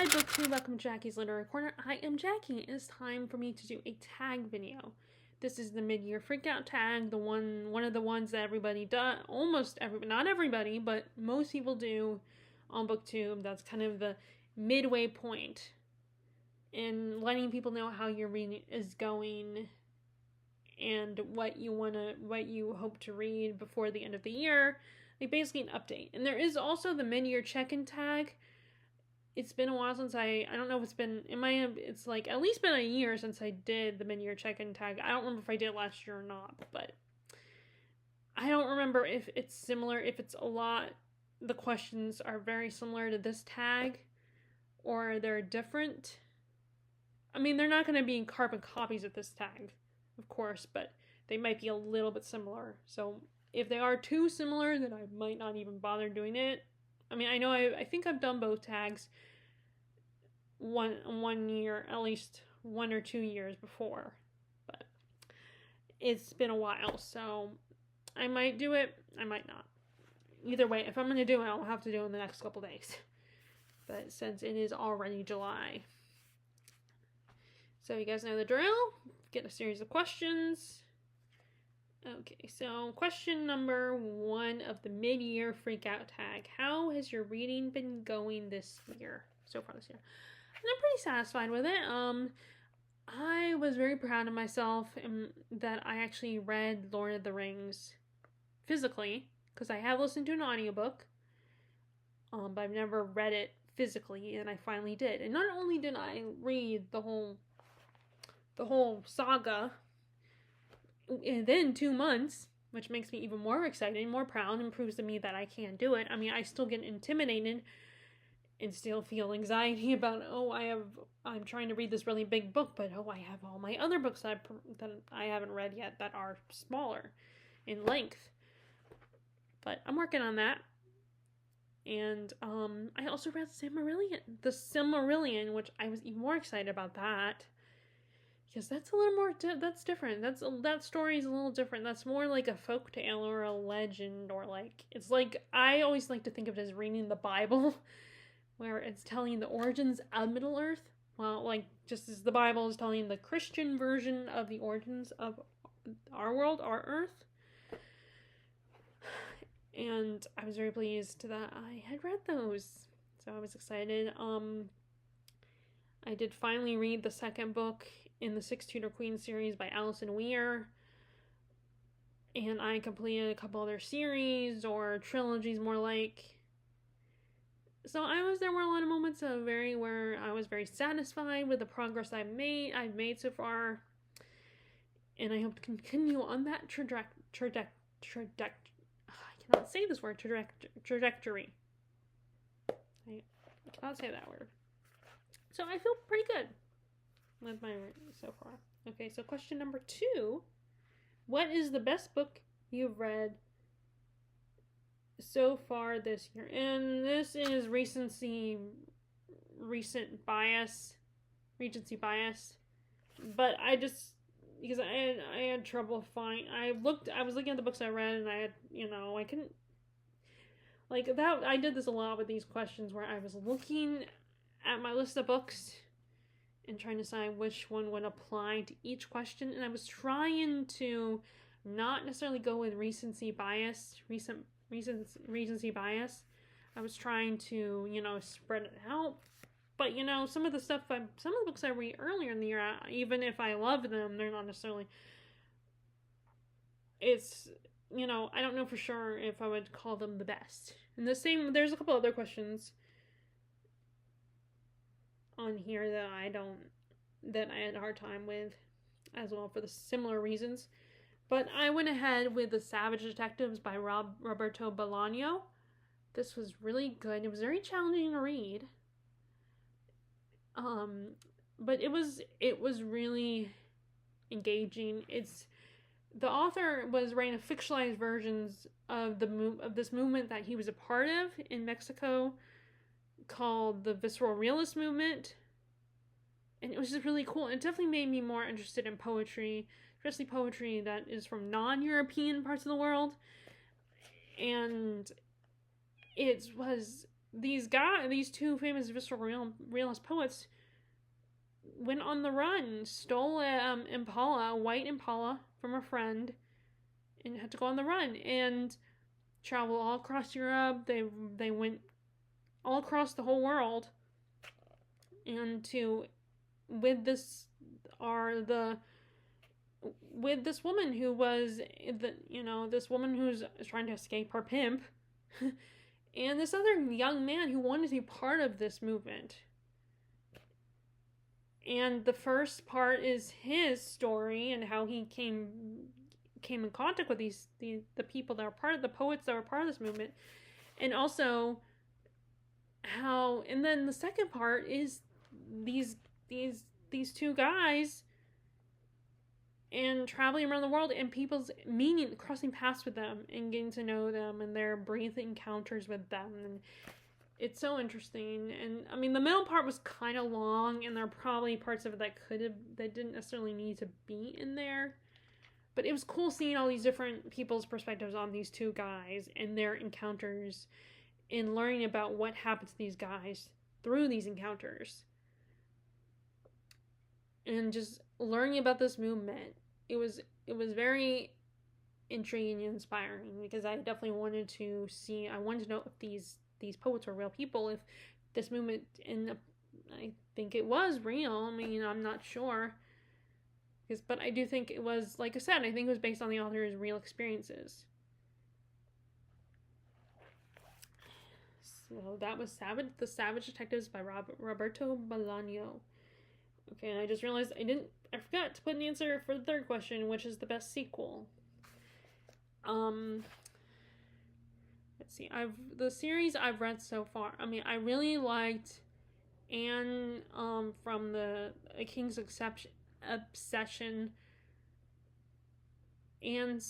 Hi BookTube, welcome to Jackie's Literary Corner. I am Jackie. It is time for me to do a tag video. This is the mid-year freakout tag, the one of the ones that everybody does, almost everybody, not everybody, but most people do on BookTube. That's kind of the midway point in letting people know how your reading is going and what you hope to read before the end of the year. Like basically an update. And there is also the mid-year check-in tag. It's been a while since I don't know if it's been, it's like at least been a year since I did the mid-year check-in tag. I don't remember if I did it last year or not, but I don't remember if it's similar, if it's a lot, the questions are very similar to this tag, or they're different. I mean, they're not going to be carbon copies of this tag, of course, but they might be a little bit similar. So if they are too similar, then I might not even bother doing it. I mean, I know I think I've done both tags one year, at least 1 or 2 years before, but it's been a while, so I might do it, I might not. Either way, if I'm going to do it, I'll have to do it in the next couple days. But since it is already July. So you guys know the drill. Get a series of questions. Okay, so question number 1 of the mid-year freakout tag. How has your reading been going this year? So far this year. And I'm pretty satisfied with it. I was very proud of myself that I actually read Lord of the Rings physically, because I have listened to an audiobook, but I've never read it physically, and I finally did. And not only did I read the whole saga within 2 months, which makes me even more excited and more proud and proves to me that I can do it. I mean, I still get intimidated and still feel anxiety about, I'm trying to read this really big book, but I have all my other books that I haven't read yet that are smaller in length. But I'm working on that. And I also read The Silmarillion, which I was even more excited about that. Because that's a little more, that's different. That story is a little different. That's more like a folk tale or a legend, or like, it's like, I always like to think of it as reading the Bible, where it's telling the origins of Middle-earth. Well, like, just as the Bible is telling the Christian version of the origins of our world, our Earth. And I was very pleased that I had read those. So I was excited. I did finally read the second book in the Six Tudor Queens series by Alison Weir. And I completed a couple other series, or trilogies more like. So there were a lot of moments where I was very satisfied with the progress I've made so far. And I hope to continue on that I cannot say this word, trajectory. I cannot say that word. So I feel pretty good with my reading so far. Okay, so question number 2. What is the best book you've read so far this year? And this is recency bias. But because I had trouble I was looking at the books I read, and I couldn't, like, that, I did this a lot with these questions, where I was looking at my list of books and trying to decide which one would apply to each question, and I was trying to not necessarily go with recency bias. I was trying to, spread it out. But, some of the books I read earlier in the year, even if I love them, they're not necessarily, I don't know for sure if I would call them the best. And there's a couple other questions on here that I had a hard time with as well, for the similar reasons. But I went ahead with The Savage Detectives by Roberto Bolaño. This was really good. It was very challenging to read. But it was really engaging. The author was writing fictionalized versions of this movement that he was a part of in Mexico, called the Visceral Realist movement. And it was just really cool. It definitely made me more interested in poetry, especially poetry that is from non-European parts of the world. And it was these two famous visceral realist poets went on the run, stole a white Impala from a friend, and had to go on the run and travel all across Europe. They went all across the whole world, and with this woman who was this woman who's trying to escape her pimp, and this other young man who wanted to be part of this movement. And the first part is his story and how he came in contact with the people that were part of the poets that were part of this movement, and also how. And then the second part is these two guys and traveling around the world and people's meeting, crossing paths with them and getting to know them and their brief encounters with them. And it's so interesting. And I mean, the middle part was kind of long, and there are probably parts of it that didn't necessarily need to be in there. But it was cool seeing all these different people's perspectives on these two guys and their encounters, and learning about what happened to these guys through these encounters. And just learning about this movement. It was very intriguing and inspiring, because I definitely wanted to know if these poets were real people, if this movement, and I think it was real. I mean, I'm not sure, but I do think it was, like I said, I think it was based on the author's real experiences. So that was The Savage Detectives by Roberto Bolaño. Okay, and I just realized I forgot to put an answer for the third question, which is the best sequel. Let's see. The series I've read so far. I mean, I really liked Anne from A King's Obsession. Anne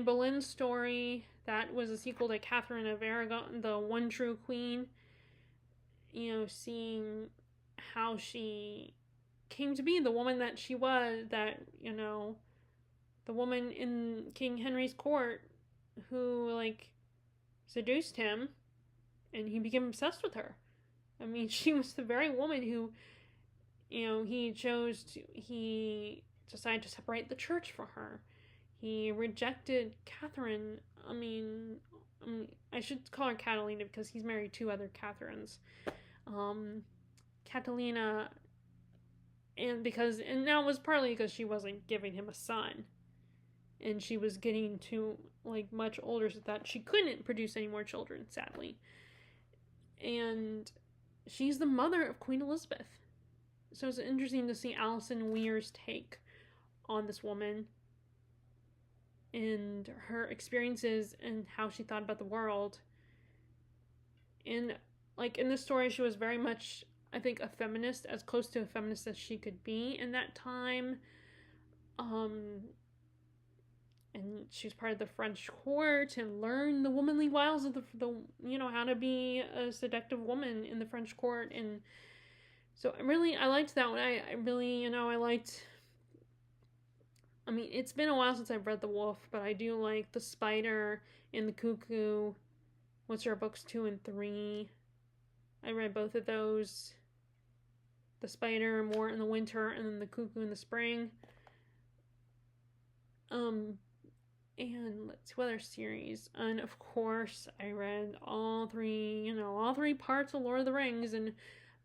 Boleyn's story. That was a sequel to Catherine of Aragon, the One True Queen. Seeing how she came to be the woman that she was, the woman in King Henry's court who, seduced him, and he became obsessed with her. I mean, she was the very woman who, he decided to separate the church for her. He rejected Catherine. I mean, I should call her Catalina, because he's married two other Catherines. Catalina, and now it was partly because she wasn't giving him a son, and she was getting too much older, so that she couldn't produce any more children, sadly. And she's the mother of Queen Elizabeth. So it's interesting to see Alison Weir's take on this woman and her experiences and how she thought about the world. And in this story, she was very much, I think, a feminist, as close to a feminist as she could be in that time. And she was part of the French court and learned the womanly wiles of the how to be a seductive woman in the French court. And so I liked that one. I really, I liked, I mean, it's been a while since I've read The Wolf, but I do like The Spider and The Cuckoo, which are books 2 and 3. I read both of those. The Spider more in the winter, and then The Cuckoo in the spring. And let's see what other series. And of course, I read all three parts of Lord of the Rings. And of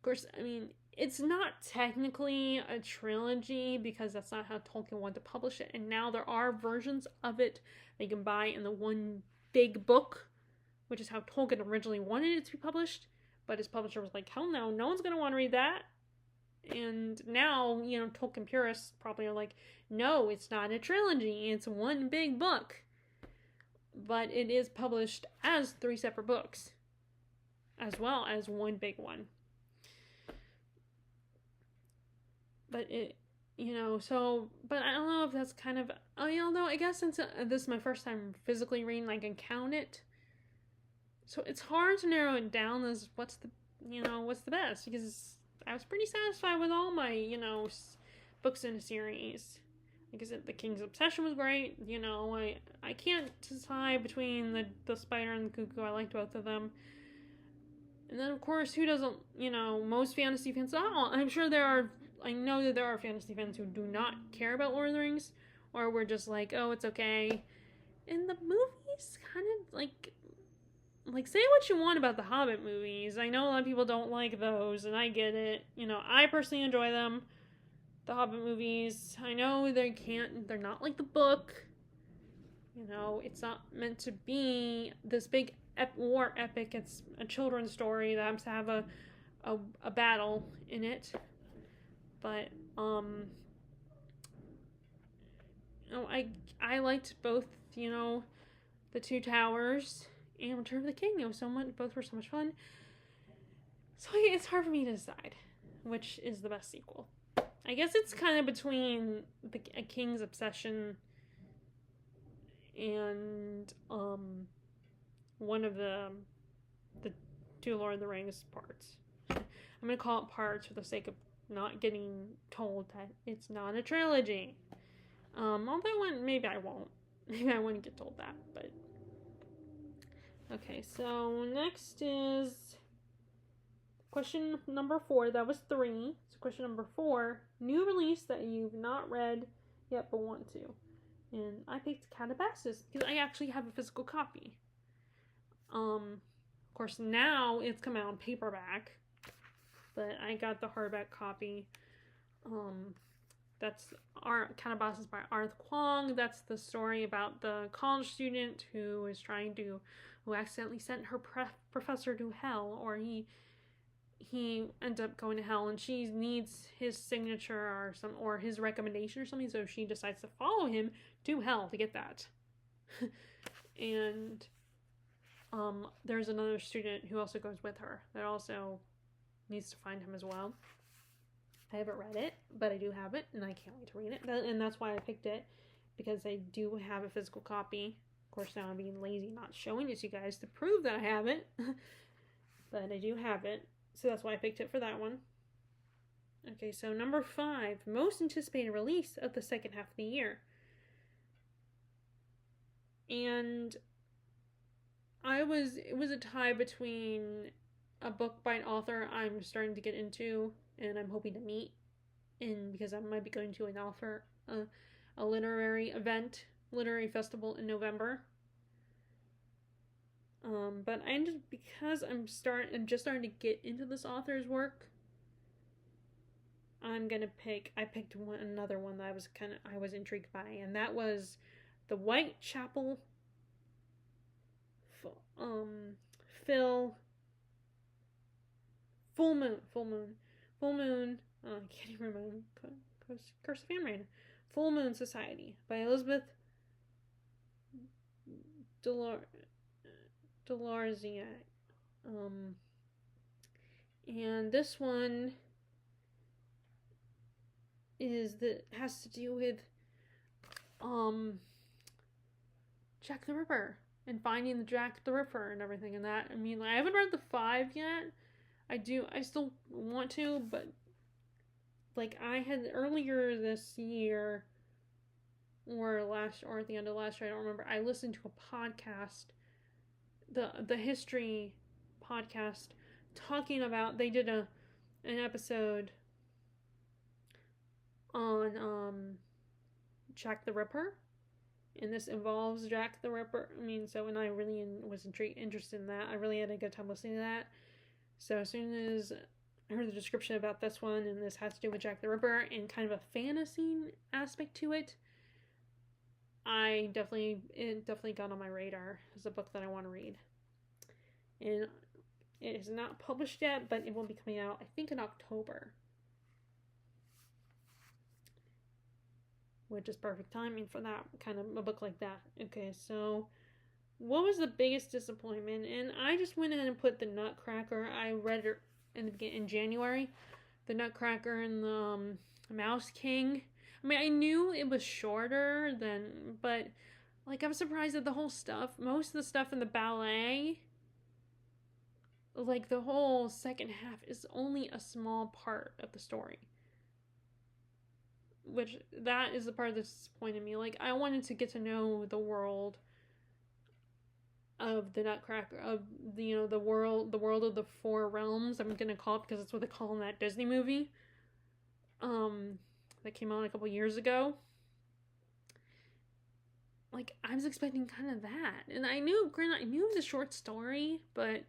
course, I mean, it's not technically a trilogy, because that's not how Tolkien wanted to publish it. And now there are versions of it that you can buy in the one big book, which is how Tolkien originally wanted it to be published. But his publisher was like, hell no, no one's going to want to read that. And now, Tolkien purists probably are like, no, it's not a trilogy, it's one big book. But it is published as 3 separate books, as well as one big one. But but I don't know if that's kind of, I guess since this is my first time physically reading, I can count it. So it's hard to narrow it down as what's the best, because I was pretty satisfied with all my, books in a series. Like I said, The King's Obsession was great. I can't decide between the Spider and the Cuckoo. I liked both of them. And then, of course, who doesn't, most fantasy fans, I'm sure I know that there are fantasy fans who do not care about Lord of the Rings, or we're just like, oh, it's okay. And the movies kind of, like, say what you want about the Hobbit movies. I know a lot of people don't like those, and I get it. I personally enjoy them. The Hobbit movies. I know they're not like the book. It's not meant to be this big war epic. It's a children's story that happens to have a battle in it. But I liked both. The Two Towers and Return of the King. Both were so much fun. So it's hard for me to decide which is the best sequel. I guess it's kind of between A King's Obsession and one of the two Lord of the Rings parts. I'm gonna call it parts for the sake of not getting told that it's not a trilogy. Although maybe I won't. Maybe I wouldn't get told that, but okay. So next is question number 4. That was 3. So question number 4: new release that you've not read yet but want to. And I picked Calabasas because I actually have a physical copy. Of course, now it's come out in paperback, but I got the hardback copy. That's Calabasas by Arthur Kwong. That's the story about the college student who accidentally sent her professor to hell, or he ends up going to hell, and she needs his signature or his recommendation or something, so she decides to follow him to hell to get that. And there's another student who also goes with her that also needs to find him as well. I haven't read it, but I do have it, and I can't wait to read it. And that's why I picked it, because I do have a physical copy. Of course, now I'm being lazy not showing it to you guys to prove that I have it. But I do have it, so that's why I picked it for that one. Okay, so number 5, most anticipated release of the second half of the year. And it was a tie between a book by an author I'm starting to get into and I'm hoping to meet, and because I might be going to a literary festival in November. But because I'm just starting to get into this author's work, I picked another one that I was intrigued by, and that was the Whitechapel Full Moon. I can't even remember. Curse of Handmaiden. Full Moon Society by Elizabeth Delarziak. And this one has to do with Jack the Ripper and finding the Jack the Ripper and everything and that. I mean, I haven't read the 5 yet. I still want to, but I had earlier this year or at the end of last year, I don't remember, I listened to a podcast, the history podcast, talking about, they did an episode on Jack the Ripper, and this involves Jack the Ripper. And I really was interested in that. I really had a good time listening to that. So as soon as I heard the description about this one, and this has to do with Jack the Ripper and kind of a fantasy aspect to it, it definitely got on my radar as a book that I want to read. And it is not published yet, but it will be coming out, I think, in October, which is perfect timing for that kind of a book like that. Okay, so what was the biggest disappointment? And I just went ahead and put The Nutcracker. I read it in January. The Nutcracker and the Mouse King. I knew it was shorter but I was surprised that most of the stuff in the ballet, the whole second half is only a small part of the story. Which, that is the part that disappointed me. I wanted to get to know the world of the Nutcracker, of the, you know, the world of the four realms. I'm gonna call it because that's what they call in that Disney movie. That came out a couple years ago. Like, I was expecting kind of that, and I knew it was a short story, but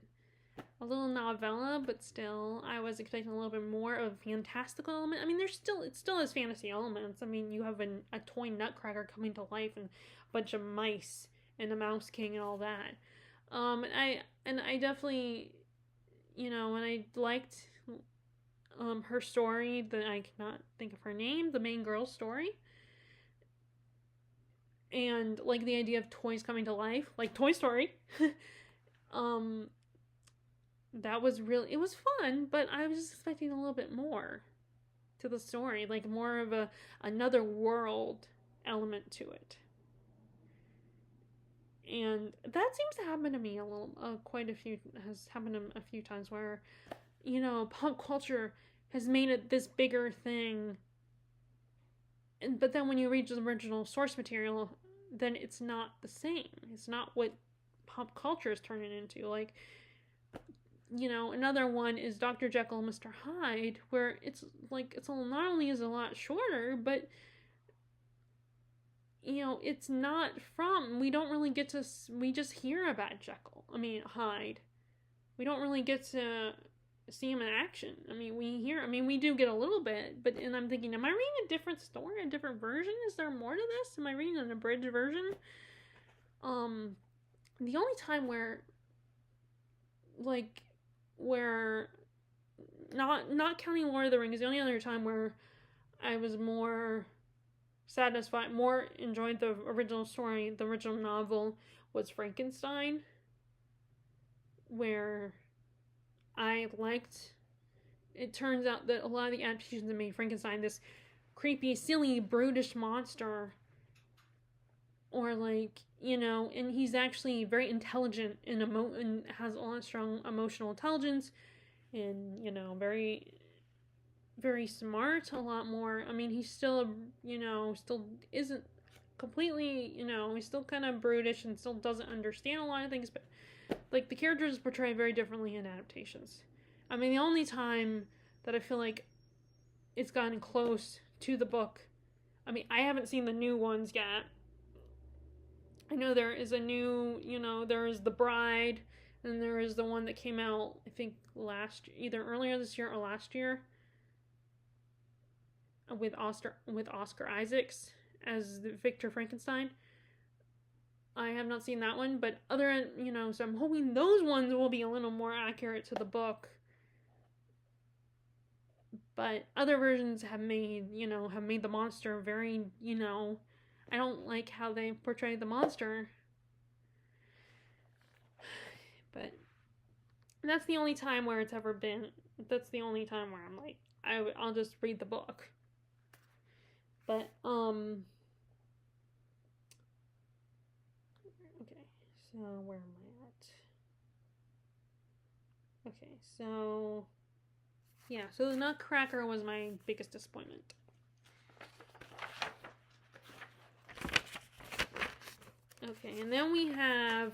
a little novella, but still, I was expecting a little bit more of a fantastical element. I mean, it still has fantasy elements. I mean, you have a toy Nutcracker coming to life and a bunch of mice and a Mouse King and all that. And I definitely, you know, and I liked her story. That I cannot think of her name. The main girl's story. And like the idea of toys coming to life, like Toy Story. That was really, it was fun, but I was just expecting a little bit more to the story, like more of another world element to it. And that seems to happen to me a little, has happened a few times where, you know, pop culture has made it this bigger thing, but then when you read the original source material, then it's not the same. It's not what pop culture is turning into. Like, you know, another one is Dr. Jekyll and Mr. Hyde, where it's like, not only is it a lot shorter, but, you know, it's not we don't really get to, we just hear about Hyde. We don't really get to see him in action. I mean, we do get a little bit, and I'm thinking, am I reading a different story, a different version? Is there more to this? Am I reading an abridged version? The only time where not counting Lord of the Rings, the only other time where I was more satisfied, more enjoyed the original story, the original novel, was Frankenstein, where I liked, it turns out that a lot of the adaptations that made Frankenstein this creepy, silly, brutish monster, or like, you know, and he's actually very intelligent and has a lot of strong emotional intelligence, and, you know, very, very smart, a lot more. I mean, he's still, you know, still isn't completely, you know, he's still kind of brutish and still doesn't understand a lot of things, but like the characters portrayed very differently in adaptations. I mean, the only time that I feel like it's gotten close to the book, I mean, I haven't seen the new ones yet. I know there is a new, you know, there is The Bride, and there is the one that came out, I think, either earlier this year or last year, with Oscar Isaacs as Victor Frankenstein. I have not seen that one, but you know, so I'm hoping those ones will be a little more accurate to the book. But other versions have made the monster very, you know, I don't like how they portray the monster. But that's the only time where it's ever been. That's the only time where I'm like, I'll just read the book. But, okay, so where am I at? Okay, so, yeah, so the Nutcracker was my biggest disappointment. Okay, and then we have,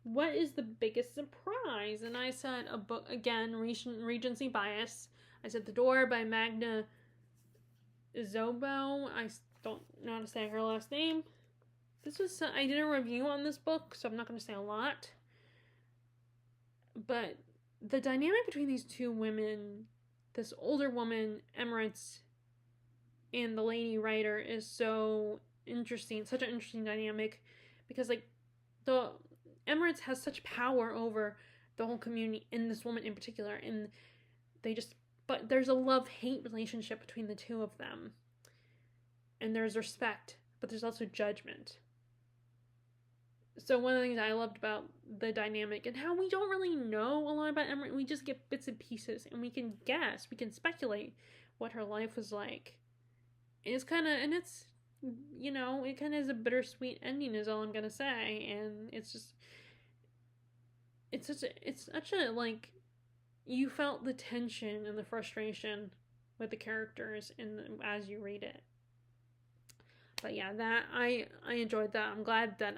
what is the biggest surprise? And I said a book, again, Regency Bias. I said The Door by Magda Szobow. I don't know how to say her last name. I did a review on this book, so I'm not going to say a lot. But the dynamic between these two women, this older woman, Emirates, and the lady writer, is so interesting. Such an interesting dynamic, because like the Emirates has such power over the whole community, and this woman in particular, and but there's a love-hate relationship between the two of them. And there's respect, but there's also judgment. So one of the things I loved about the dynamic, and how we don't really know a lot about Emirates, we just get bits and pieces, and we can guess, we can speculate what her life was like. It's you know, it kind of has a bittersweet ending, is all I'm gonna say, and it's such a, like, you felt the tension and the frustration with the characters as you read it. But yeah, that I enjoyed that. I'm glad that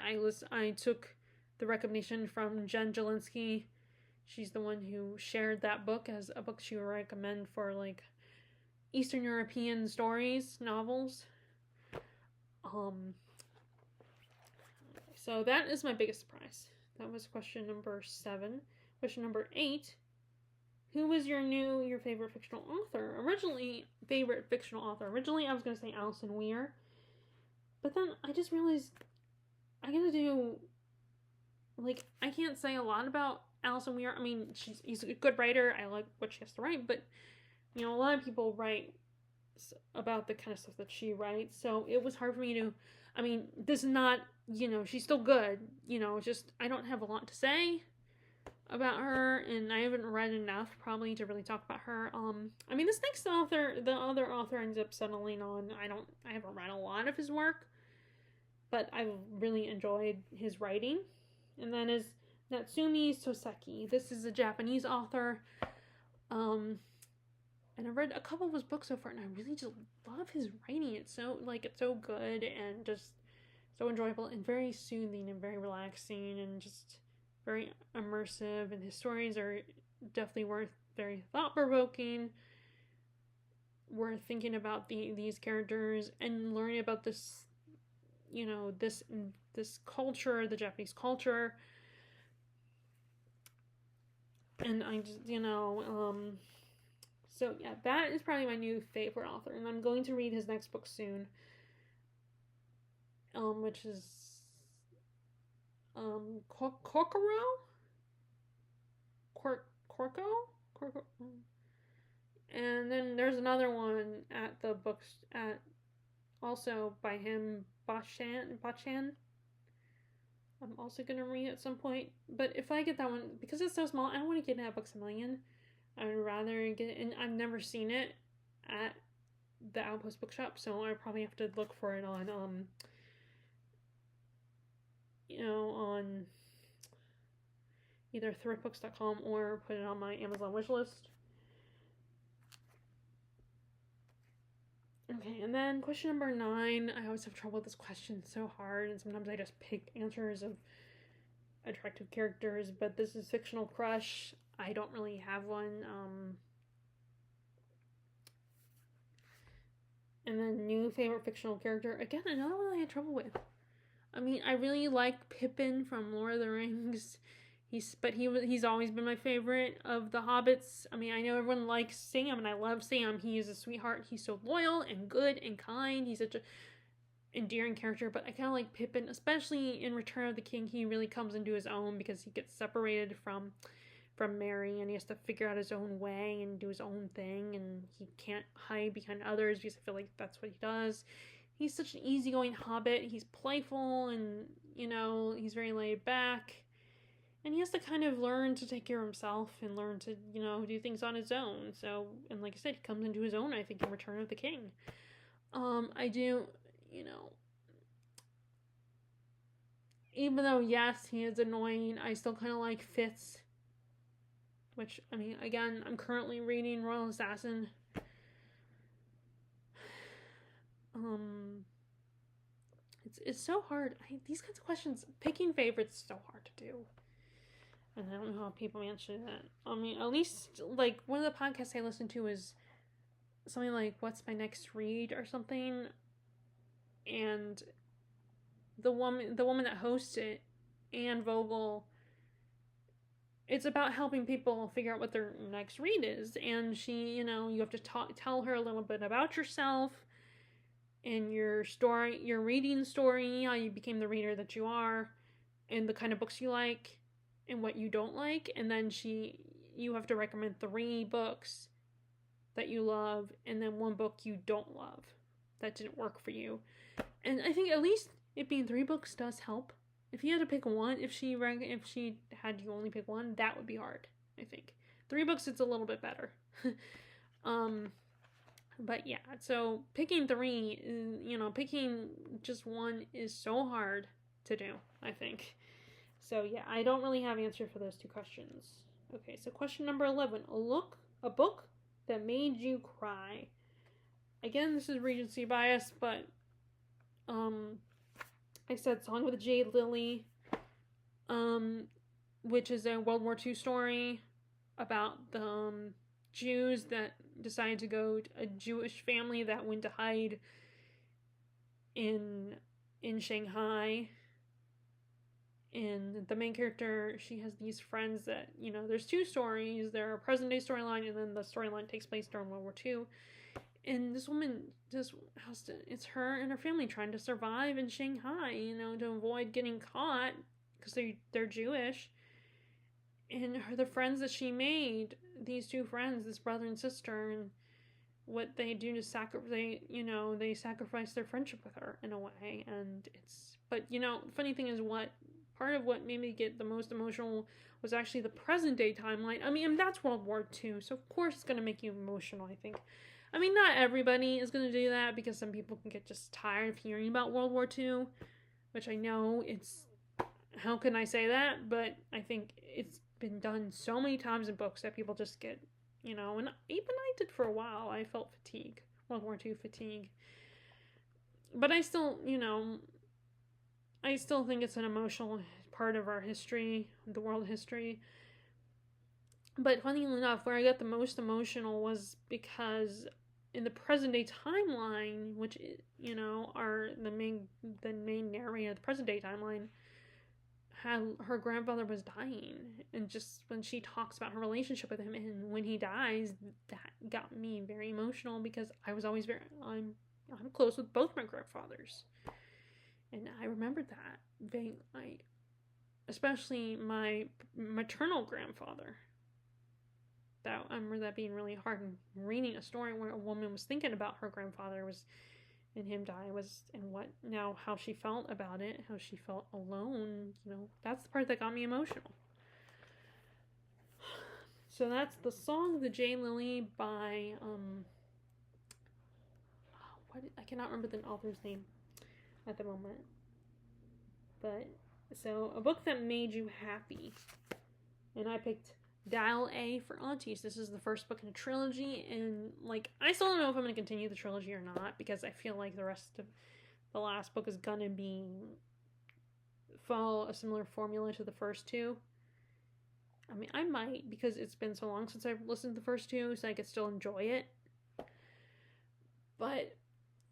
I took the recommendation from Jen Jelinski. She's the one who shared that book as a book she would recommend for like Eastern European stories, novels. So that is my biggest surprise. That was question number 7. Question number 8. Who was your favorite fictional author? Originally I was going to say Alison Weir. But then I just realized I gotta do, like, I can't say a lot about Alison Weir. I mean, she's a good writer. I like what she has to write, but, you know, a lot of people write about the kind of stuff that she writes, so it was hard for me to, I mean, this is not, you know, she's still good, you know, just, I don't have a lot to say about her, and I haven't read enough, probably, to really talk about her. I mean, this next author, the other author ends up settling on, I haven't read a lot of his work, but I've really enjoyed his writing. And that is Natsumi Soseki. This is a Japanese author. And I've read a couple of his books so far, and I really just love his writing. It's so good and just so enjoyable and very soothing and very relaxing and just very immersive. And his stories are definitely very thought-provoking. Worth thinking about these characters and learning about this, you know, this culture, the Japanese culture. And I just, you know, so yeah, that is probably my new favorite author, and I'm going to read his next book soon, which is, Korko? And then there's another one at the books, also by him, Bachan. I'm also going to read at some point. But if I get that one, because it's so small, I don't want to get it at Books A Million. I would rather get it, and I've never seen it at the Outpost Bookshop, so I probably have to look for it on, you know, on either thriftbooks.com or put it on my Amazon wishlist. Okay, and then question number 9. I always have trouble with this question. It's so hard, and sometimes I just pick answers of attractive characters, but this is fictional crush. I don't really have one. And then new favorite fictional character. Again, another one I had trouble with. I mean, I really like Pippin from Lord of the Rings. He's always been my favorite of the hobbits. I mean, I know everyone likes Sam, and I love Sam. He is a sweetheart. He's so loyal and good and kind. He's such a endearing character, but I kind of like Pippin, especially in Return of the King. He really comes into his own because he gets separated from Merry, and he has to figure out his own way and do his own thing, and he can't hide behind others because I feel like that's what he does. He's such an easygoing hobbit. He's playful, and, you know, he's very laid back. And he has to kind of learn to take care of himself and learn to, you know, do things on his own. So, and like I said, he comes into his own, I think, in Return of the King. I do, you know, even though, yes, he is annoying, I still kind of like Fitz. Which, I mean, again, I'm currently reading Royal Assassin. It's so hard. These kinds of questions, picking favorites is so hard to do. And I don't know how people answer that. I mean, at least, like, one of the podcasts I listen to is something like, What's My Next Read or something. And the woman that hosts it, Anne Vogel, it's about helping people figure out what their next read is. And she, you know, you have to tell her a little bit about yourself and your story, your reading story, how you became the reader that you are, and the kind of books you like and what you don't like. And then you have to recommend 3 books that you love and then 1 book you don't love that didn't work for you. And I think at least it being 3 books does help. If you had to pick one, if she had you only pick one, that would be hard, I think. 3 books, it's a little bit better. But yeah, so picking 3, you know, picking just one is so hard to do, I think. So yeah, I don't really have an answer for those 2 questions. Okay, so question number 11. A book that made you cry. Again, this is recency bias, but I said Song with Jade Lily. which is a World War II story about the Jews that decided to go to a Jewish family that went to hide in Shanghai. And the main character, she has these friends that, there's two stories. There are present day storyline, and then the storyline takes place during World War II. And this woman just has to, it's her and her family trying to survive in Shanghai, to avoid getting caught because they're Jewish. And the friends that she made, these two friends, this brother and sister, and what they do to they sacrifice their friendship with her in a way. And but funny thing is, part of what made me get the most emotional was actually the present day timeline. I mean, that's World War II, so of course it's going to make you emotional, I think. I mean, not everybody is going to do that, because some people can get just tired of hearing about World War II, which I know how can I say that? But I think it's been done so many times in books that people just get, and even I did for a while. I felt fatigue, World War II fatigue. But I still, I still think it's an emotional part of our history, the world history. But funny enough, where I got the most emotional was because in the present day timeline, which, are the main narrator of the present day timeline, her grandfather was dying. And just when she talks about her relationship with him and when he dies, that got me very emotional, because I was always I'm close with both my grandfathers. And I remembered that especially my maternal grandfather. I remember that being really hard, and reading a story where a woman was thinking about her grandfather and him dying how she felt about it, how she felt alone. That's the part that got me emotional. So that's The Song of the Jay Lily by I cannot remember the author's name at the moment. But so, a book that made you happy, and I picked Dial A for Aunties. This is the first book in a trilogy, and I still don't know if I'm going to continue the trilogy or not, because I feel like the rest of the last book is going to follow a similar formula to the first two. I mean, I might, because it's been so long since I've listened to the first two, so I could still enjoy it. But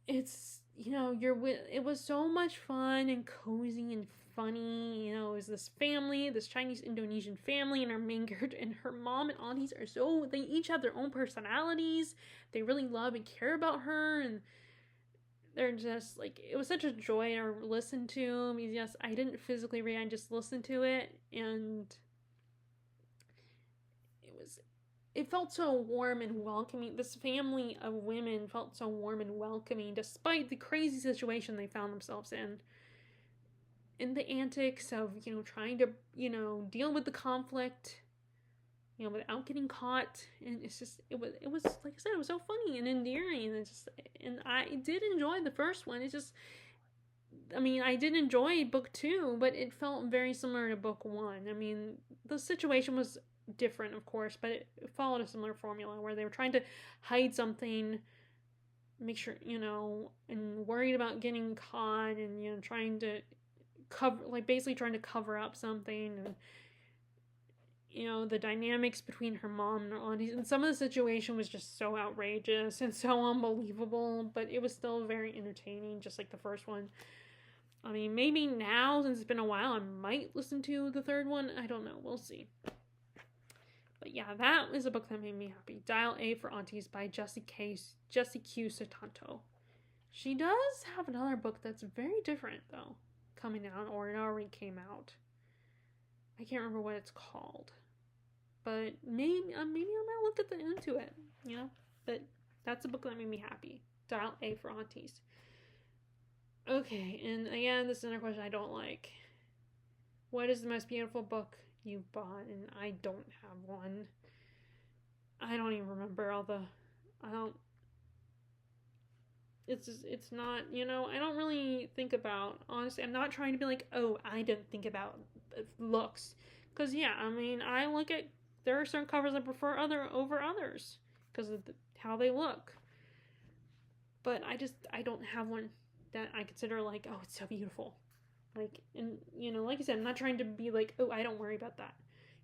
it's, it was so much fun and cozy and funny. It was this family, this Chinese-Indonesian family, and our main character and her mom and aunties they each have their own personalities. They really love and care about her, and they're just, it was such a joy to listen to. I mean, yes, I didn't physically read, I just listened to it, and it felt so warm and welcoming. This family of women felt so warm and welcoming, despite the crazy situation they found themselves in. In the antics of, trying to, deal with the conflict, without getting caught. And it's just, it was, like I said, it was so funny and endearing. And I did enjoy the first one. I did enjoy book 2, but it felt very similar to book 1. I mean, the situation was different, of course, but it followed a similar formula where they were trying to hide something, make sure, and worried about getting caught, and, trying to basically trying to cover up something, and, the dynamics between her mom and her aunties, and some of the situation was just so outrageous and so unbelievable, but it was still very entertaining, just like the first one. I mean, maybe now, since it's been a while, I might listen to the third one. I don't know. We'll see. But yeah, that is a book that made me happy. Dial A for Aunties by Jessie Q. Sutanto. She does have another book that's very different, though, coming out, or it already came out. I can't remember what it's called. But maybe I might look into it, But that's a book that made me happy. Dial A for Aunties. Okay, and again, this is another question I don't like. What is the most beautiful book you've bought? And I don't have one. I don't even remember it's not, I don't really think about, honestly, I'm not trying to be like, oh, I didn't think about looks. Because, yeah, I look at, there are certain covers I prefer over others because of how they look. But I don't have one that I consider like, oh, it's so beautiful. Like, and, you know, like I said, I'm not trying to be like, oh, I don't worry about that.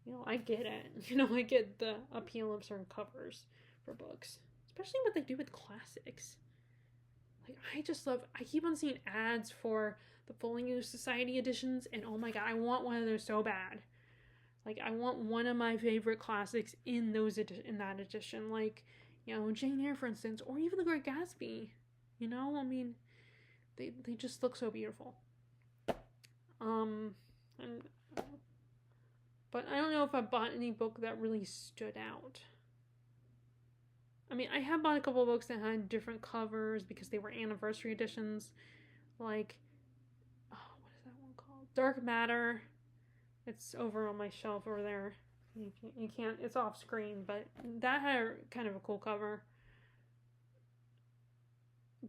You know, I get it. You know, I get the appeal of certain covers for books, especially what they do with classics. Like, I just love, I keep on seeing ads for the Folio Society editions, and oh my god, I want one of those so bad. Like, I want one of my favorite classics in in that edition. Like, you know, Jane Eyre, for instance, or even The Great Gatsby. You know, I mean, they just look so beautiful. And but I don't know if I bought any book that really stood out. I mean, I have bought a couple of books that had different covers because they were anniversary editions, like, oh, what is that one called? Dark Matter. It's over on my shelf over there. You can't, it's off screen, but that had kind of a cool cover.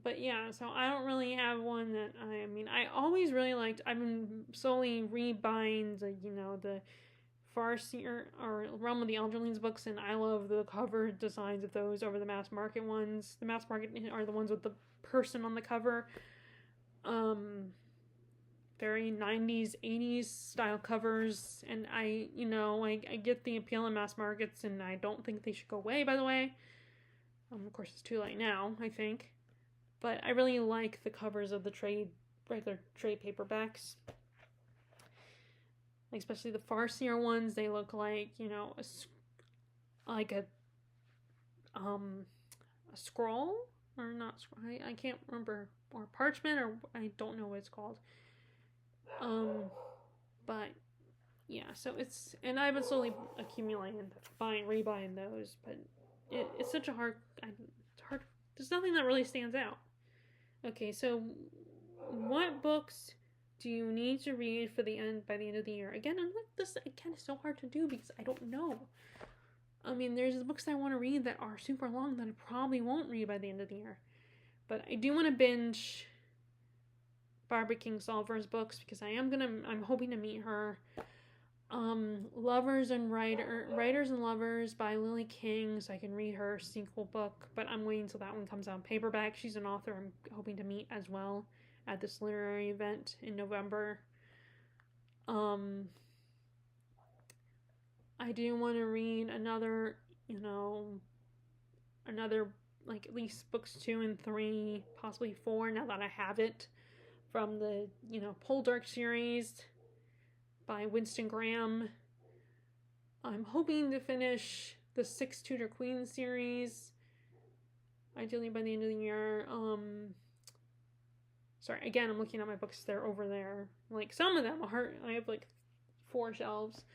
But yeah, so I don't really have one that I mean, I always really liked, I've been slowly rebuying the Farseer or Realm of the Elderlings books, and I love the cover designs of those over the mass market ones. The mass market are the ones with the person on the cover. Very 90s, 80s style covers, and I get the appeal in mass markets, and I don't think they should go away, by the way. Of course, it's too late now, I think. But I really like the covers of the regular trade paperbacks. Like, especially the Farseer ones, they look like, like a scroll, or not scroll, I can't remember, or parchment, or I don't know what it's called. But yeah, so and I've been slowly accumulating and rebuying those, but it's such a it's hard, there's nothing that really stands out. Okay, so what books do you need to read by the end of the year? Again, I'm like, this again is so hard to do because I don't know. I mean, there's books I want to read that are super long that I probably won't read by the end of the year. But I do want to binge Barbara Kingsolver's books because I'm hoping to meet her. Writers and Lovers by Lily King, so I can read her sequel book, but I'm waiting until that one comes out in paperback. She's an author I'm hoping to meet as well at this literary event in November. I do want to read another like at least books 2 and 3, possibly 4 now that I have it, from the Poldark series by Winston Graham. I'm hoping to finish the 6 Tudor Queens series, ideally by the end of the year. Sorry, again, I'm looking at my books. They're over there. Like, some of them are, I have like 4 shelves.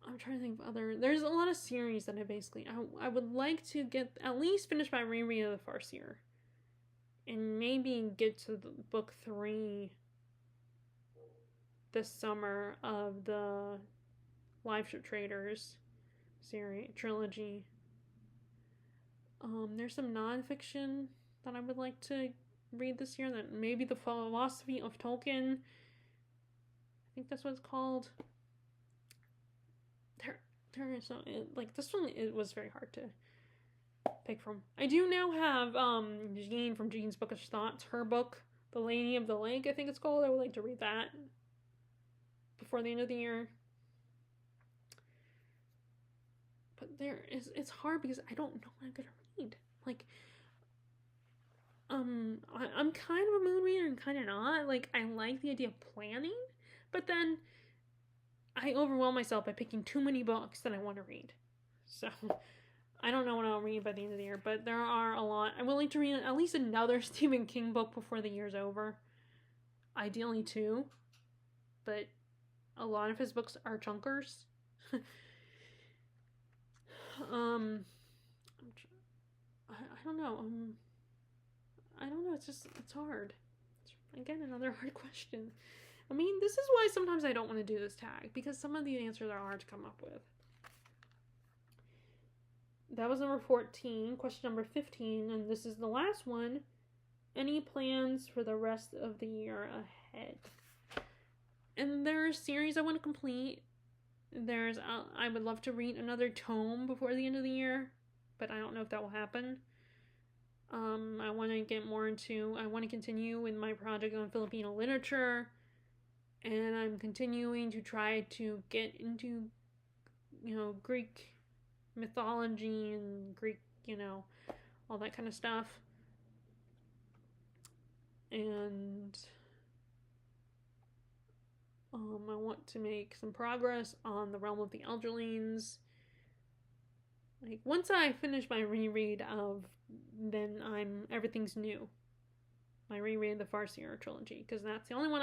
I'm trying to think of there's a lot of series that I would like to at least finish my reread of the Farseer. And maybe get to the book 3 this summer of the Live Ship Traders series trilogy. There's some nonfiction that I would like to read this year. That maybe The Philosophy of Tolkien. I think that's what it's called. There is this one. It was very hard to pick from. I do now have Jean from Jean's Bookish Thoughts, her book, The Lady of the Lake, I think it's called. I would like to read that before the end of the year. But it's hard because I don't know what I'm gonna read. Like, I'm kind of a mood reader and kind of not. Like, I like the idea of planning, but then I overwhelm myself by picking too many books that I want to read. So I don't know what I'll read by the end of the year, but there are a lot. I'm willing to read at least another Stephen King book before the year's over. Ideally 2. But a lot of his books are chunkers. I don't know. I don't know. It's hard. It's, again, another hard question. I mean, this is why sometimes I don't want to do this tag, because some of the answers are hard to come up with. That was number 14. Question number 15, and this is the last one. Any plans for the rest of the year ahead? And there's a series I want to complete. I would love to read another tome before the end of the year, but I don't know if that will happen. I want to continue with my project on Filipino literature. And I'm continuing to try to get into, Greek mythology and Greek, all that kind of stuff. And I want to make some progress on the Realm of the Elderlings. Like, once I finish my reread of, then everyth's new. My reread of the Farseer trilogy, because that's the only one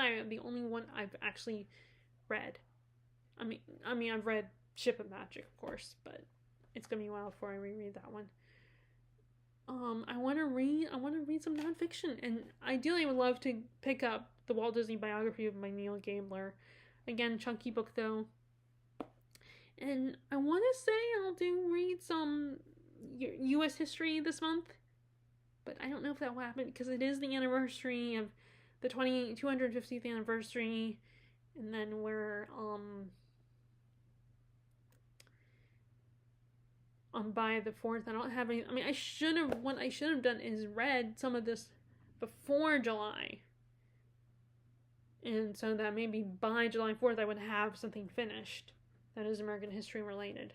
I've actually read. I mean, I've read Ship of Magic, of course, but it's gonna be a while before I reread that one. I want to read some nonfiction, and ideally, I would love to pick up the Walt Disney biography by Neil Gabler. Again, chunky book though. And I want to say I'll read some U.S. history this month, but I don't know if that will happen because it is the anniversary of the 250th anniversary, and then we're by the 4th. I don't have any. I mean, what I should have done is read some of this before July, and so that maybe by July 4th I would have something finished that is American history related.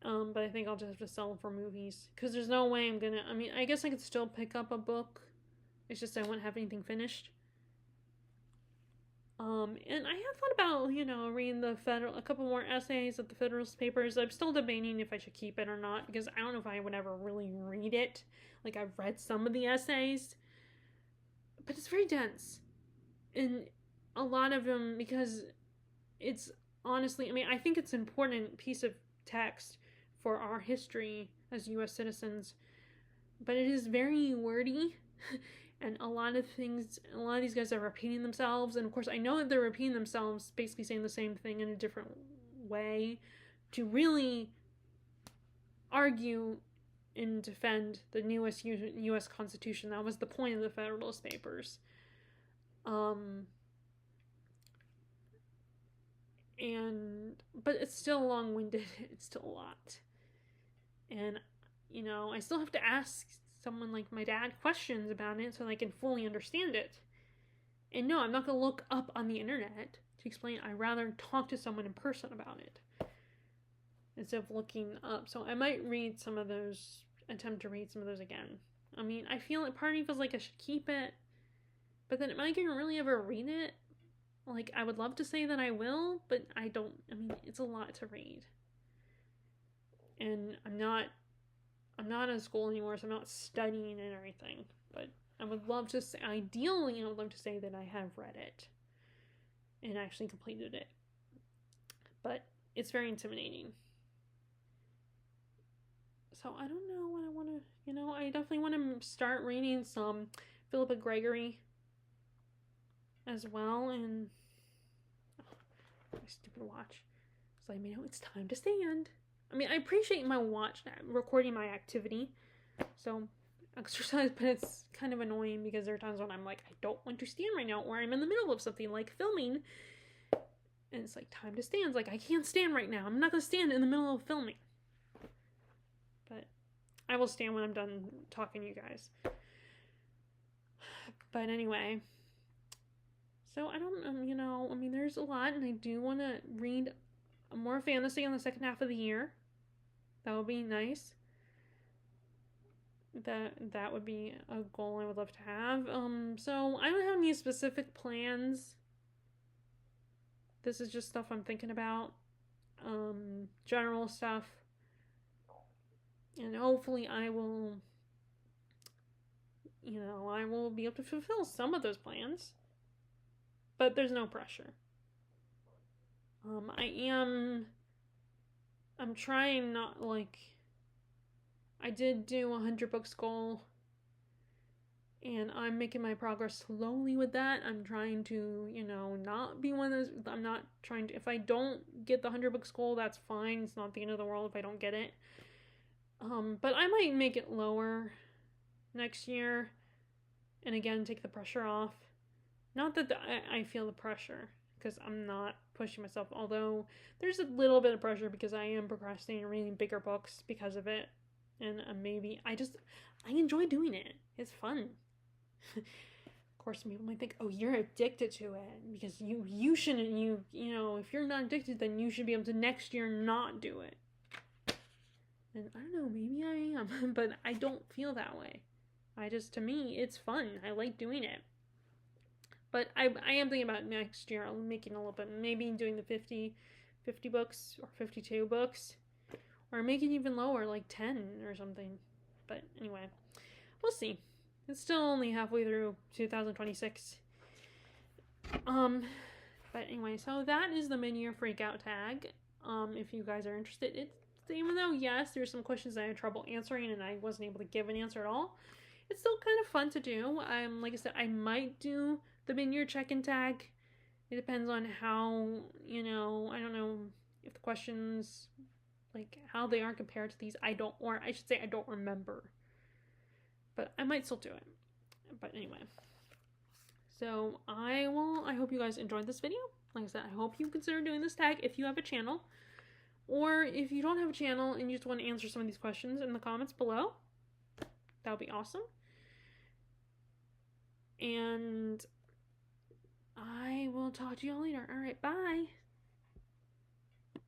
But I think I'll just have to sell for movies, because there's no way I'm gonna. I mean, I guess I could still pick up a book. It's just I wouldn't have anything finished. And I have thought about, reading a couple more essays of the Federalist Papers. I'm still debating if I should keep it or not, because I don't know if I would ever really read it. Like, I've read some of the essays, but it's very dense. And a lot of them, because it's honestly, I mean, I think it's an important piece of text for our history as U.S. citizens, but it is very wordy. And a lot of these guys are repeating themselves. And of course, I know that they're repeating themselves, basically saying the same thing in a different way, to really argue and defend the newest U.S. Constitution. That was the point of the Federalist Papers. But it's still long-winded. It's still a lot. And, I still have to ask someone like my dad questions about it so I can fully understand it. And no, I'm not going to look up on the internet to explain. I'd rather talk to someone in person about it instead of looking up. So I might attempt to read some of those again. I mean, part of me feels like I should keep it, but then am I going to really ever read it? Like, I would love to say that I will, but I don't. I mean, it's a lot to read. And I'm not in school anymore, so I'm not studying and everything. But I would love to say, ideally, I would love to say that I have read it and actually completed it. But it's very intimidating. So I don't know what I want to, I definitely want to start reading some Philippa Gregory as well. And my stupid watch. It's like, it's time to stand. I mean, I appreciate my watch recording my activity, so exercise, but it's kind of annoying because there are times when I'm like, I don't want to stand right now, or I'm in the middle of something like filming, and it's like, time to stand. It's like, I can't stand right now. I'm not going to stand in the middle of filming. But I will stand when I'm done talking to you guys. But anyway, so I don't, I mean, there's a lot, and I do want to read more fantasy in the second half of the year. That would be nice. That would be a goal I would love to have. So I don't have any specific plans. This is just stuff I'm thinking about. General stuff. And hopefully I will be able to fulfill some of those plans. But there's no pressure. I'm trying not, I did do 100 books goal, and I'm making my progress slowly with that. I'm trying to, not be one of those, I'm not trying to, if I don't get the 100 books goal, that's fine. It's not the end of the world if I don't get it. But I might make it lower next year, and again, take the pressure off. Not that I feel the pressure, because I'm not pushing myself, although there's a little bit of pressure because I am procrastinating reading bigger books because of it, and maybe I enjoy doing it. It's fun. course, some people might think, oh, you're addicted to it because you shouldn't, you know, if you're not addicted, then you should be able to next year not do it. And I don't know, maybe I am, but I don't feel that way. To me, it's fun. I like doing it. But I am thinking about next year making a little bit, maybe doing the 50 books or 52 books, or making even lower, like 10 or something. But anyway, we'll see. It's still only halfway through 2026. But anyway, so that is the mid-year freakout tag. If you guys are interested, even though yes, there's some questions I had trouble answering and I wasn't able to give an answer at all, it's still kind of fun to do. Like I said, I might do the mid-year check-in tag. It depends on how, I don't know if the questions, like how they are compared to these. I don't remember. But I might still do it. But anyway. So I hope you guys enjoyed this video. Like I said, I hope you consider doing this tag if you have a channel. Or if you don't have a channel and you just want to answer some of these questions in the comments below. That would be awesome. And I will talk to you all later. Alright, bye.